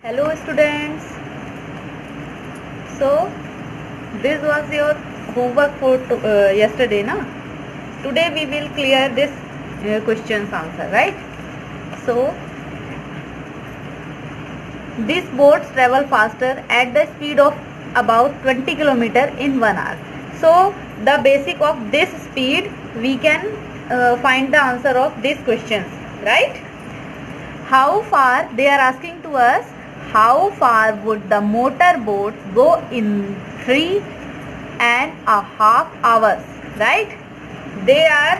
Hello students. So this was your homework for yesterday, na? Today we will clear this questions answer, right? So these boats travel faster at the speed of about 20 km in 1 hour. So the basic of this speed we can find the answer of these questions, right? How far they are asking to us, how far would the motor boats go in 3.5 hours, right? They are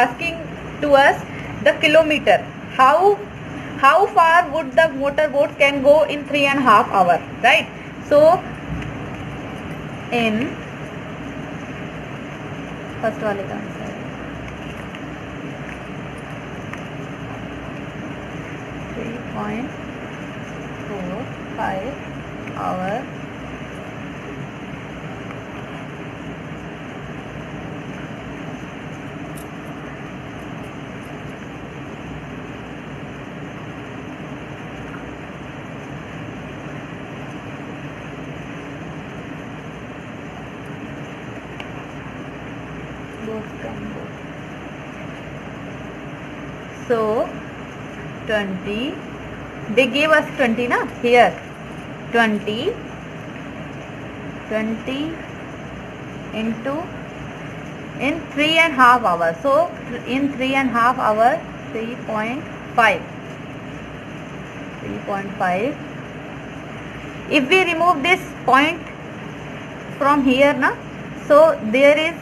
asking to us the kilometer. How far would the motor boats can go in 3.5 hours, right? So in first वाले का answer 3.45 hour both can go. So 20, they gave us 20 na here, 20 into in 3.5 hours. So in 3.5 hours 3.5. If we remove this point from here na, so there is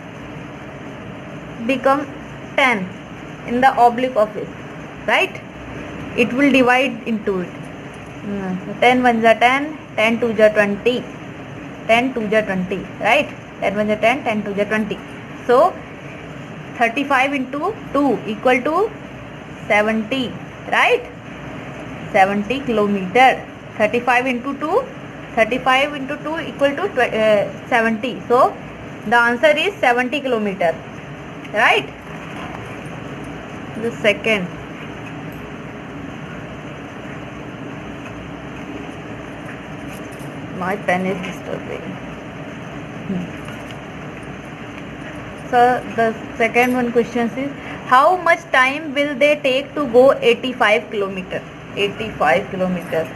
become 10 in the oblique of it, right? It will divide into it. 10 1 is 10, 10 2 is 20, 10 2 is 20, right? 10 1 is 10, 10 2 is 20. So 35 into 2 equal to 70, right? 70 kilometer. 35 into 2 equal to 70. So the answer is 70 kilometer, right? The second, my pen is disturbing. So the second one question is, how much time will they take to go 85 kilometer? 85 kilometer.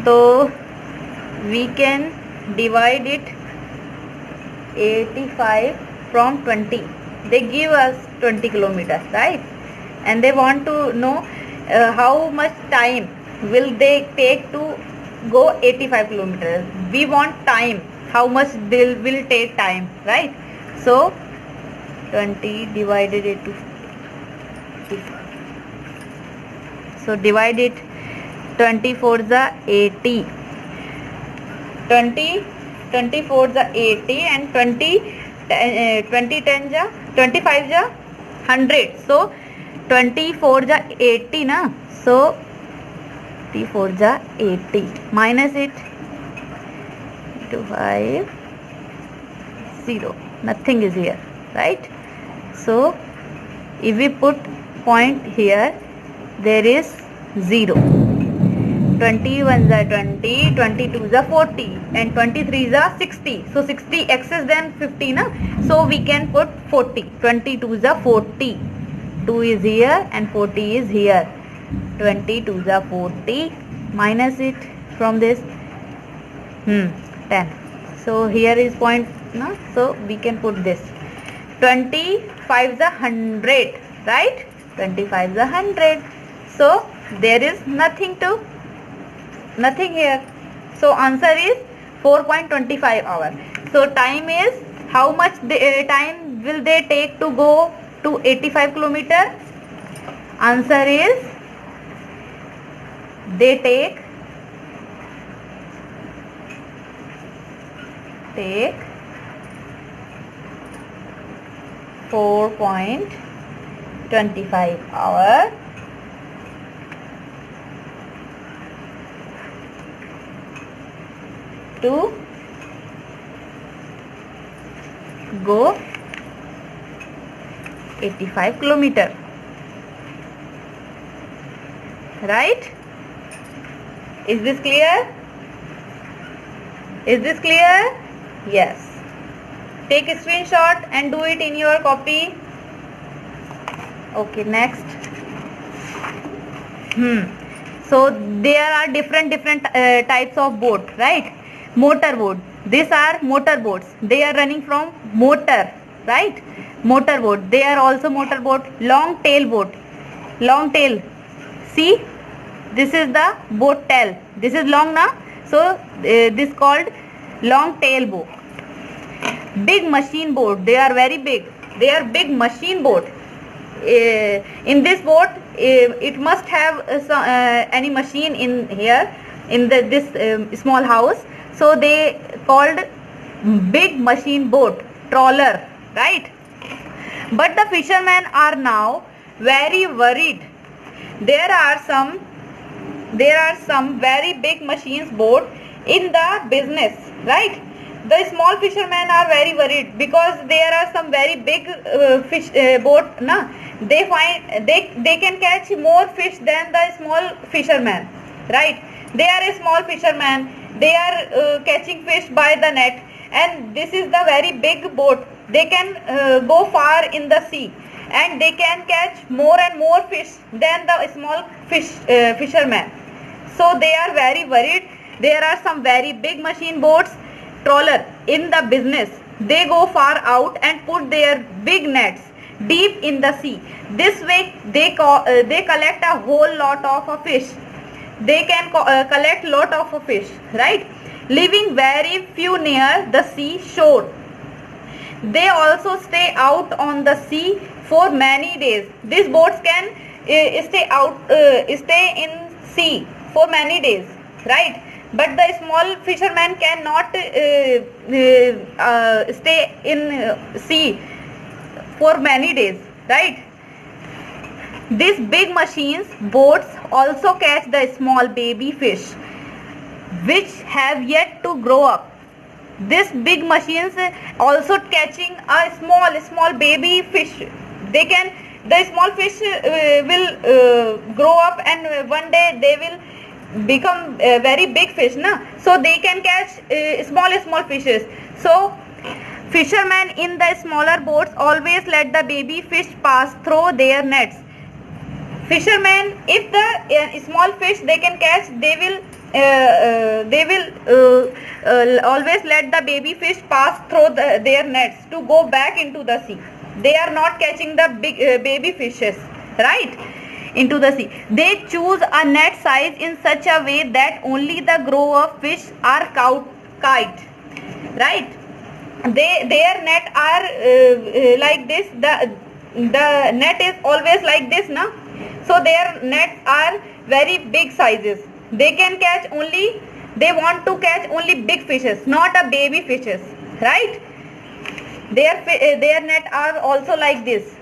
So we can divide it 85 from 20. They give us 20 kilometers, right? And they want to know how much time will they take to go 85 kilometers. We want time, how much they will take time, right? So 20 divided into 85. So divide it, 24 is 80. 24 is 80 and 20 10 is 25 is 100. So 24 is 80 na. So 24 is 80. Minus it, 25 0. Nothing is here, right? So if we put point here, there is 0. 21 is 20, 22 is 40 and 23 is 60. So 60 excess than 50 na. So we can put 40. 22 is 40. 2 is here and 40 is here. 22 is 40. Minus it from this 10. So here is point na. So we can put this. 25 is 100, right? 25 is 100. So there is nothing here. So answer is 4.25 hours. So time is, how much time will they take to go to 85 kilometer? Answer is, they take 4.25 hours to go 85 kilometer, right? Is this clear? Is this clear? Yes. Take a screenshot and do it in your copy. Okay, next. So there are different types of boat, right? Motor boat. These are motor boats. They are running from motor, right? Motor boat. They are also motor boat. Long tail boat. Long tail. See, this is the boat tail. This is long now. So this called long tail boat. Big machine boat. They are very big. They are big machine boat. In this boat, it must have any machine in here in this small house. So they called big machine boat, trawler, right? But the fishermen are now very worried. There are some very big machines boat in the business, right? The small fishermen are very worried because there are some very big fish boat. Na, they can catch more fish than the small fishermen, right? They are a small fisherman. They are catching fish by the net, and this is the very big boat. They can go far in the sea, and they can catch more and more fish than the small fishermen. So they are very worried. There are some very big machine boats, trawler, in the business. They go far out and put their big nets deep in the sea. This way they collect a whole lot of fish. They can collect lot of fish, right? Leaving very few near the sea shore. They also stay out on the sea for many days. These boats can stay in sea for many days, right? But the small fisherman cannot stay in sea for many days, right? These big machines boats also catch the small baby fish which have yet to grow up. These big machines also catching a small baby fish. The small fish will grow up, and one day they will become very big fish, na? So they can catch small fishes. So fishermen in the smaller boats always let the baby fish pass through their nets. Fishermen, if the small fish they can catch, they will always let the baby fish pass through their nets to go back into the sea. They are not catching the big baby fishes, right, into the sea. They choose a net size in such a way that only the grow of fish are caught, right? Their net are like this. The net is always like this, na? So their nets are very big sizes. They can catch only, they want to catch only big fishes, not a baby fishes, right? Their net are also like this.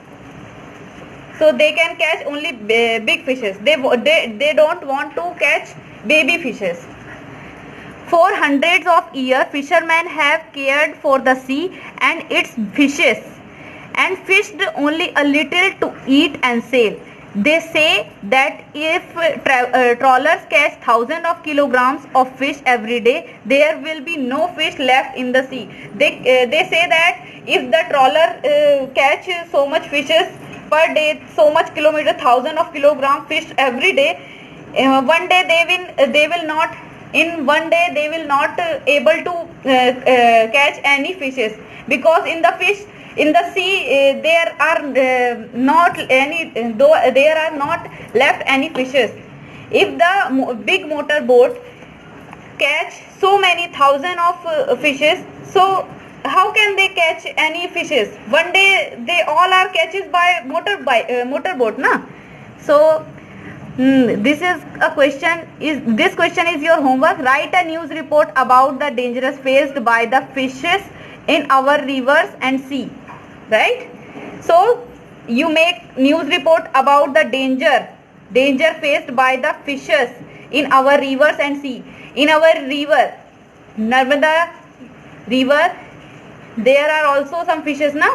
So they can catch only big fishes. They don't want to catch baby fishes. For hundreds of years, fishermen have cared for the sea and its fishes and fished only a little to eat and sell. They say that if trawlers catch thousands of kilograms of fish every day, there will be no fish left in the sea. They say that if the trawler catch so much fishes per day, so much kilometer, thousands of kilogram fish every day, one day they will not able to catch any fishes, because in the sea there are not left any fishes. If the big motor boat catch so many thousands of fishes, so how can they catch any fishes? One day they all are catches by motor boat, na? So this is a question. This question is your homework. Write a news report about the dangers faced by the fishes in our rivers and sea, right? So you make news report about the danger faced by the fishes in our rivers and sea. In our river, Narmada river, there are also some fishes, na?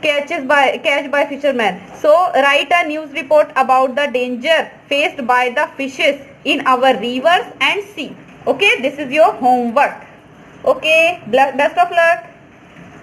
catched by fishermen. So write a news report about the danger faced by the fishes in our rivers and sea. Okay, this is your homework. Okay, best of luck.